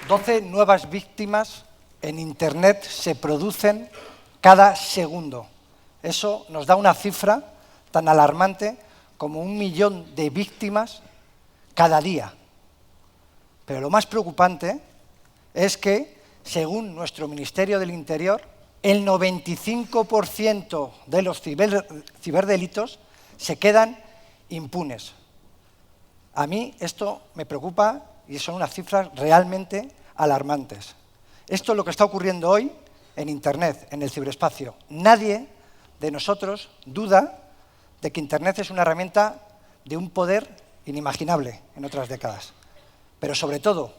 12 nuevas víctimas en Internet se producen cada segundo. Eso nos da una cifra tan alarmante como 1 millón de víctimas cada día. Pero lo más preocupante es que, según nuestro Ministerio del Interior, el 95% de los ciberdelitos se quedan impunes. A mí esto me preocupa y son unas cifras realmente alarmantes. Esto es lo que está ocurriendo hoy en Internet, en el ciberespacio. Nadie de nosotros duda de que Internet es una herramienta de un poder inimaginable en otras décadas. Pero sobre todo,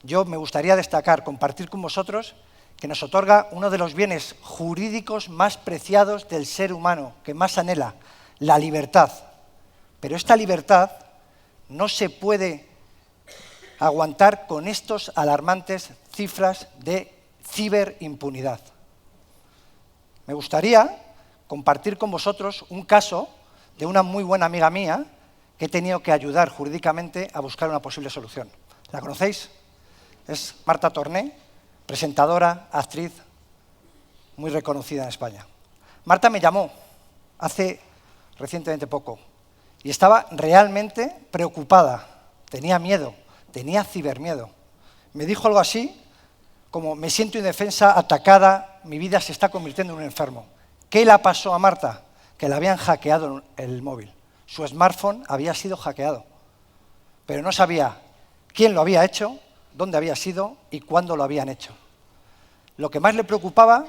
yo me gustaría destacar, compartir con vosotros, que nos otorga uno de los bienes jurídicos más preciados del ser humano, que más anhela, la libertad. Pero esta libertad no se puede aguantar con estos alarmantes cifras de ciberimpunidad. Me gustaría compartir con vosotros un caso de una muy buena amiga mía que he tenido que ayudar jurídicamente a buscar una posible solución. ¿La conocéis? Es Marta Torné, presentadora, actriz, muy reconocida en España. Marta me llamó hace recientemente poco y estaba realmente preocupada, tenía miedo, tenía cibermiedo. Me dijo algo así como: me siento indefensa, atacada, mi vida se está convirtiendo en un enfermo. ¿Qué le pasó a Marta? Que le habían hackeado el móvil. Su smartphone había sido hackeado, pero no sabía quién lo había hecho, dónde había sido y cuándo lo habían hecho. Lo que más le preocupaba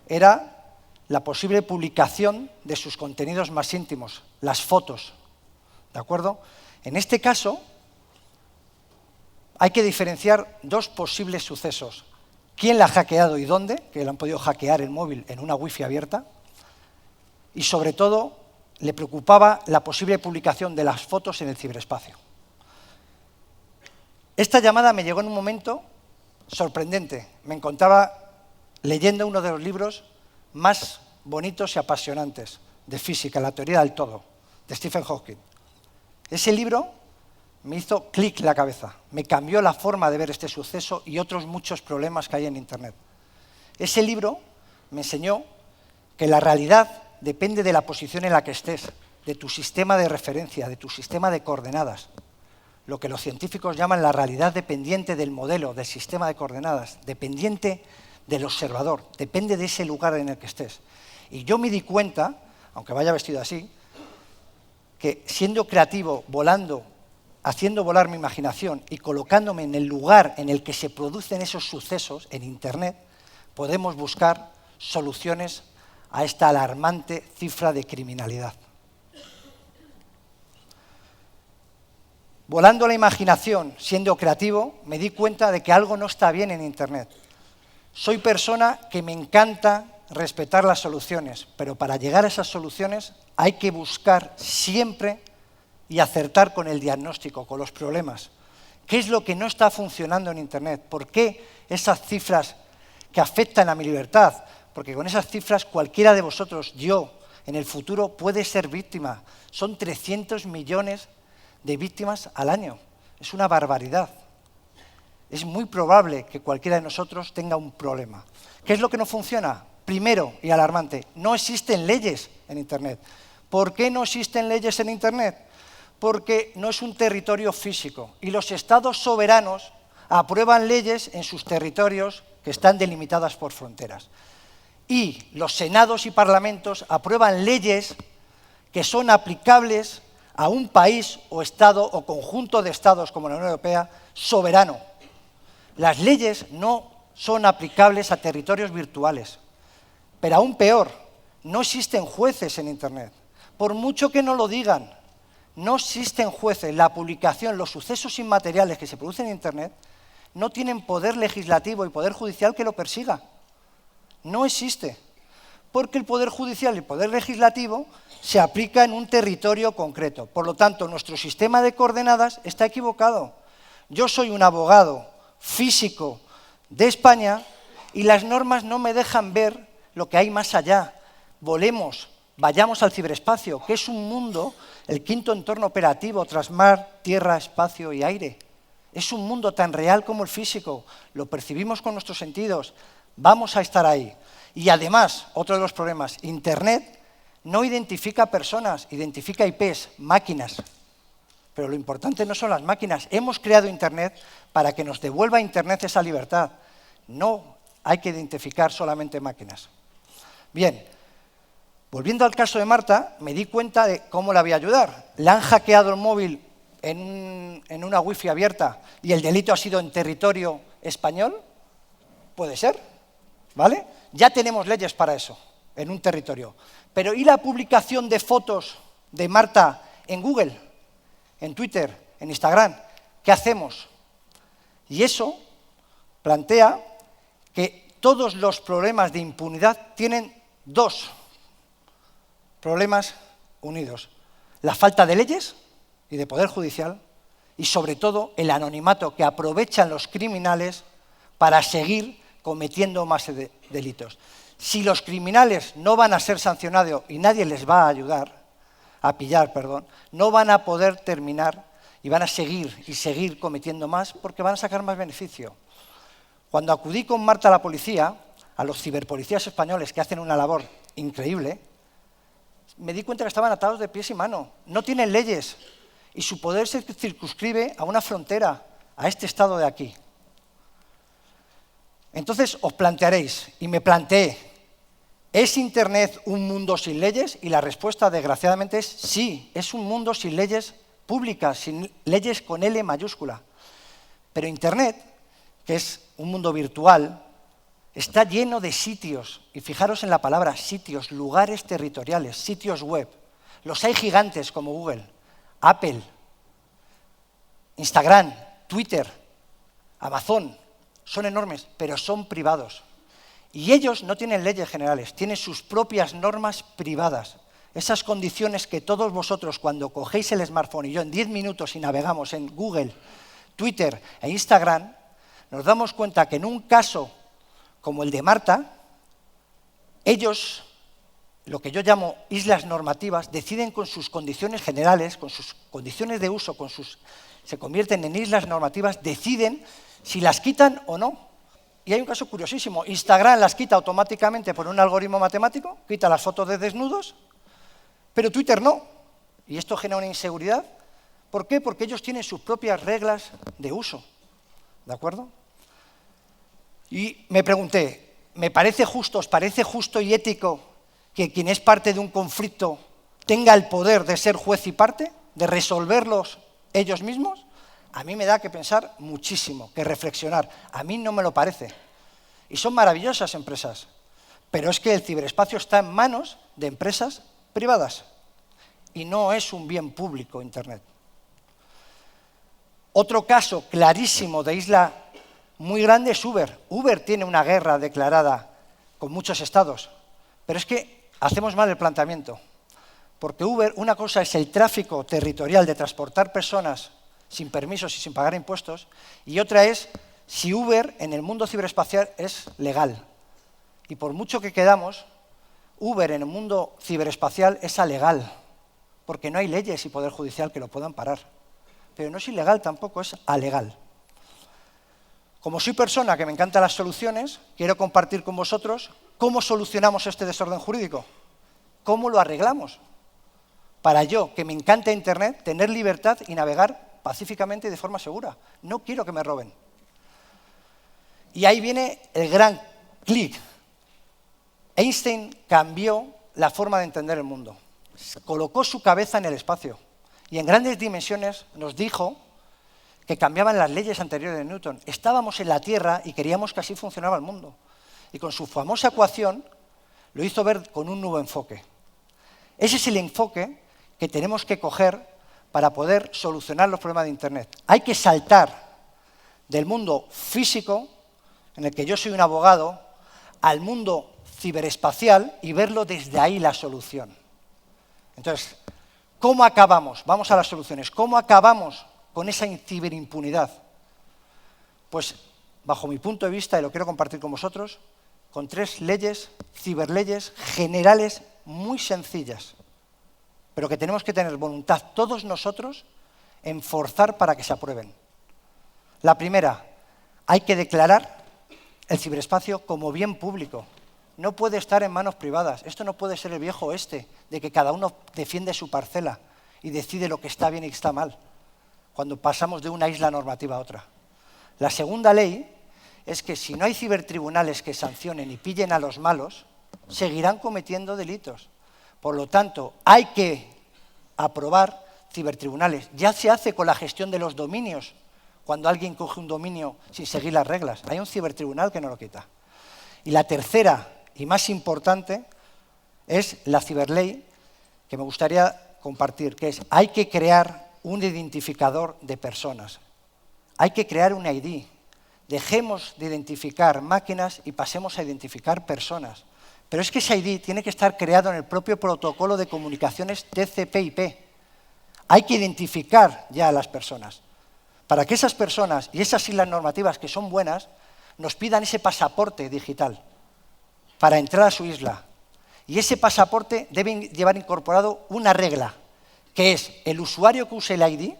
era la posible publicación de sus contenidos más íntimos, las fotos, ¿de acuerdo? En este caso, hay que diferenciar dos posibles sucesos. ¿Quién la ha hackeado y dónde? Que le han podido hackear el móvil en una wifi abierta. Y sobre todo, le preocupaba la posible publicación de las fotos en el ciberespacio. Esta llamada me llegó en un momento sorprendente. Me encontraba leyendo uno de los libros más bonitos y apasionantes de física, la teoría del todo, de Stephen Hawking. Ese libro me hizo clic en la cabeza, me cambió la forma de ver este suceso y otros muchos problemas que hay en Internet. Ese libro me enseñó que la realidad depende de la posición en la que estés, de tu sistema de referencia, de tu sistema de coordenadas. Lo que los científicos llaman la realidad dependiente del modelo, del sistema de coordenadas, dependiente del observador, depende de ese lugar en el que estés. Y yo me di cuenta, aunque vaya vestido así, que siendo creativo, volando, haciendo volar mi imaginación y colocándome en el lugar en el que se producen esos sucesos en Internet, podemos buscar soluciones a esta alarmante cifra de criminalidad. Volando la imaginación, siendo creativo, me di cuenta de que algo no está bien en Internet. Soy persona que me encanta respetar las soluciones, pero para llegar a esas soluciones hay que buscar siempre y acertar con el diagnóstico, con los problemas. ¿Qué es lo que no está funcionando en Internet? ¿Por qué esas cifras que afectan a mi libertad? Porque con esas cifras cualquiera de vosotros, yo, en el futuro puede ser víctima. Son 300 millones de víctimas al año. Es una barbaridad. Es muy probable que cualquiera de nosotros tenga un problema. ¿Qué es lo que no funciona? Primero, y alarmante, no existen leyes en Internet. ¿Por qué no existen leyes en Internet? Porque no es un territorio físico y los estados soberanos aprueban leyes en sus territorios que están delimitadas por fronteras. Y los senados y parlamentos aprueban leyes que son aplicables a un país o estado o conjunto de estados como la Unión Europea soberano. Las leyes no son aplicables a territorios virtuales. Pero aún peor, no existen jueces en Internet. Por mucho que no lo digan, no existen jueces. La publicación, los sucesos inmateriales que se producen en Internet no tienen poder legislativo y poder judicial que lo persiga. No existe. Porque el poder judicial y el poder legislativo se aplica en un territorio concreto. Por lo tanto, nuestro sistema de coordenadas está equivocado. Yo soy un abogado físico de España y las normas no me dejan ver lo que hay más allá. Volemos, vayamos al ciberespacio, que es un mundo, el quinto entorno operativo tras mar, tierra, espacio y aire. Es un mundo tan real como el físico, lo percibimos con nuestros sentidos, vamos a estar ahí. Y además, otro de los problemas, Internet no identifica personas, identifica IPs, máquinas. Pero lo importante no son las máquinas. Hemos creado Internet para que nos devuelva Internet esa libertad. No hay que identificar solamente máquinas. Bien, volviendo al caso de Marta, me di cuenta de cómo la voy a ayudar. Le han hackeado el móvil en una wifi abierta y el delito ha sido en territorio español. Puede ser, ¿vale? Ya tenemos leyes para eso, en un territorio. Pero ¿y la publicación de fotos de Marta en Google, en Twitter, en Instagram? ¿Qué hacemos? Y eso plantea que todos los problemas de impunidad tienen dos problemas unidos. La falta de leyes y de poder judicial y, sobre todo, el anonimato que aprovechan los criminales para seguir cometiendo más delitos. Si los criminales no van a ser sancionados y nadie les va a ayudar, no van a poder terminar y van a seguir y seguir cometiendo más porque van a sacar más beneficio. Cuando acudí con Marta a la policía, a los ciberpolicías españoles que hacen una labor increíble, me di cuenta que estaban atados de pies y manos. No tienen leyes y su poder se circunscribe a una frontera, a este estado de aquí. Entonces os plantearéis, y me planteé, ¿es Internet un mundo sin leyes? Y la respuesta, desgraciadamente, es sí, es un mundo sin leyes públicas, sin leyes con L mayúscula. Pero Internet, que es un mundo virtual, está lleno de sitios, y fijaros en la palabra sitios, lugares territoriales, sitios web. Los hay gigantes como Google, Apple, Instagram, Twitter, Amazon. Son enormes, pero son privados. Y ellos no tienen leyes generales, tienen sus propias normas privadas. Esas condiciones que todos vosotros, cuando cogéis el smartphone y yo en 10 minutos y navegamos en Google, Twitter e Instagram, nos damos cuenta que en un caso como el de Marta, ellos, lo que yo llamo islas normativas, deciden con sus condiciones generales, con sus condiciones de uso, se convierten en islas normativas, deciden si las quitan o no. Y hay un caso curiosísimo. Instagram las quita automáticamente por un algoritmo matemático, quita las fotos de desnudos, pero Twitter no. Y esto genera una inseguridad. ¿Por qué? Porque ellos tienen sus propias reglas de uso. ¿De acuerdo? Y me pregunté, ¿os parece justo y ético que quien es parte de un conflicto tenga el poder de ser juez y parte, de resolverlos ellos mismos? A mí me da que pensar muchísimo, que reflexionar. A mí no me lo parece. Y son maravillosas empresas. Pero es que el ciberespacio está en manos de empresas privadas. Y no es un bien público Internet. Otro caso clarísimo de isla muy grande es Uber. Uber tiene una guerra declarada con muchos estados. Pero es que hacemos mal el planteamiento. Porque Uber, una cosa es el tráfico territorial de transportar personas sin permisos y sin pagar impuestos, y otra es si Uber en el mundo ciberespacial es legal. Y por mucho que quedamos, Uber en el mundo ciberespacial es alegal, porque no hay leyes y poder judicial que lo puedan parar. Pero no es ilegal tampoco, es alegal. Como soy persona que me encantan las soluciones, quiero compartir con vosotros cómo solucionamos este desorden jurídico, cómo lo arreglamos, para yo, que me encanta Internet, tener libertad y navegar pacíficamente y de forma segura. No quiero que me roben. Y ahí viene el gran clic. Einstein cambió la forma de entender el mundo. Colocó su cabeza en el espacio y en grandes dimensiones nos dijo que cambiaban las leyes anteriores de Newton. Estábamos en la Tierra y queríamos que así funcionaba el mundo. Y con su famosa ecuación lo hizo ver con un nuevo enfoque. Ese es el enfoque que tenemos que coger para poder solucionar los problemas de Internet. Hay que saltar del mundo físico, en el que yo soy un abogado, al mundo ciberespacial y verlo desde ahí la solución. Entonces, ¿cómo acabamos? Vamos a las soluciones. ¿Cómo acabamos con esa ciberimpunidad? Pues, bajo mi punto de vista, y lo quiero compartir con vosotros, con 3 leyes, ciberleyes generales muy sencillas, pero que tenemos que tener voluntad todos nosotros en forzar para que se aprueben. La primera, hay que declarar el ciberespacio como bien público. No puede estar en manos privadas. Esto no puede ser el viejo oeste, de que cada uno defiende su parcela y decide lo que está bien y que está mal, cuando pasamos de una isla normativa a otra. La segunda ley es que si no hay cibertribunales que sancionen y pillen a los malos, seguirán cometiendo delitos. Por lo tanto, hay que aprobar cibertribunales. Ya se hace con la gestión de los dominios, cuando alguien coge un dominio sin seguir las reglas. Hay un cibertribunal que no lo quita. Y la tercera y más importante es la ciberley, que me gustaría compartir, que es: hay que crear un identificador de personas. Hay que crear un ID. Dejemos de identificar máquinas y pasemos a identificar personas. Pero es que ese ID tiene que estar creado en el propio protocolo de comunicaciones TCP/IP. Hay que identificar ya a las personas, para que esas personas y esas islas normativas que son buenas nos pidan ese pasaporte digital para entrar a su isla. Y ese pasaporte debe llevar incorporado una regla, que es: el usuario que use el ID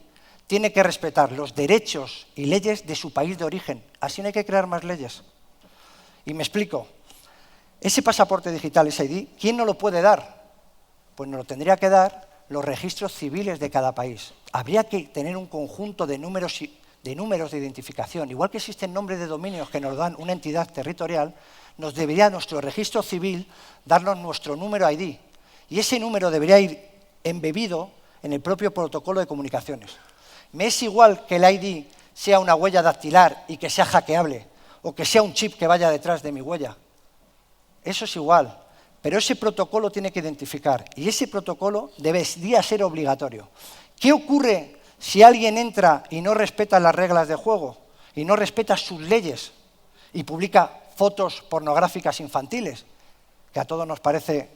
tiene que respetar los derechos y leyes de su país de origen. Así no hay que crear más leyes. Y me explico. Ese pasaporte digital, ese ID, ¿quién no lo puede dar? Pues nos lo tendría que dar los registros civiles de cada país. Habría que tener un conjunto de números de identificación. Igual que existen nombres de dominios que nos dan una entidad territorial, nos debería nuestro registro civil darnos nuestro número ID. Y ese número debería ir embebido en el propio protocolo de comunicaciones. Me es igual que el ID sea una huella dactilar y que sea hackeable, o que sea un chip que vaya detrás de mi huella. Eso es igual, pero ese protocolo tiene que identificar, y ese protocolo debería ser obligatorio. ¿Qué ocurre si alguien entra y no respeta las reglas de juego, y no respeta sus leyes, y publica fotos pornográficas infantiles, que a todos nos parece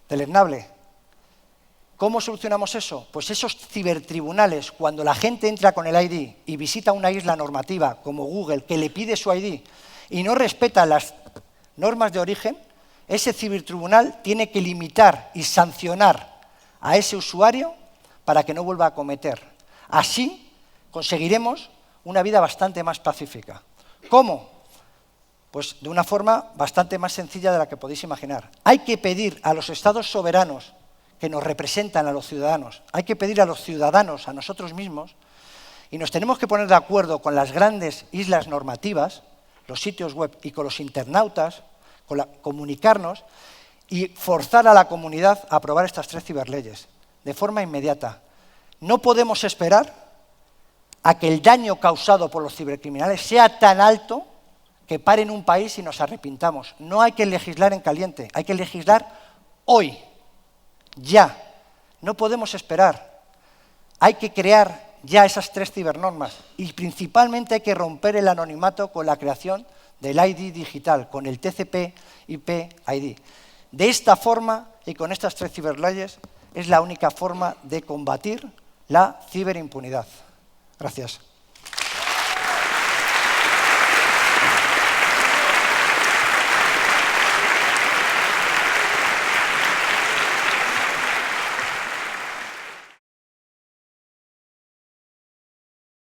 deleznable? ¿Cómo solucionamos eso? Pues esos cibertribunales, cuando la gente entra con el ID y visita una isla normativa como Google, que le pide su ID y no respeta las normas de origen, ese cibertribunal tiene que limitar y sancionar a ese usuario para que no vuelva a cometer. Así conseguiremos una vida bastante más pacífica. ¿Cómo? Pues de una forma bastante más sencilla de la que podéis imaginar. Hay que pedir a los estados soberanos que nos representan a los ciudadanos, hay que pedir a los ciudadanos, a nosotros mismos, y nos tenemos que poner de acuerdo con las grandes islas normativas, los sitios web, y con los internautas, comunicarnos y forzar a la comunidad a aprobar estas 3 ciberleyes de forma inmediata. No podemos esperar a que el daño causado por los cibercriminales sea tan alto que paren un país y nos arrepintamos. No hay que legislar en caliente, hay que legislar hoy, ya. No podemos esperar. Hay que crear ya esas 3 cibernormas y principalmente hay que romper el anonimato con la creación del ID digital, con el TCP/IP ID. De esta forma y con estas 3 ciberleyes es la única forma de combatir la ciberimpunidad. Gracias.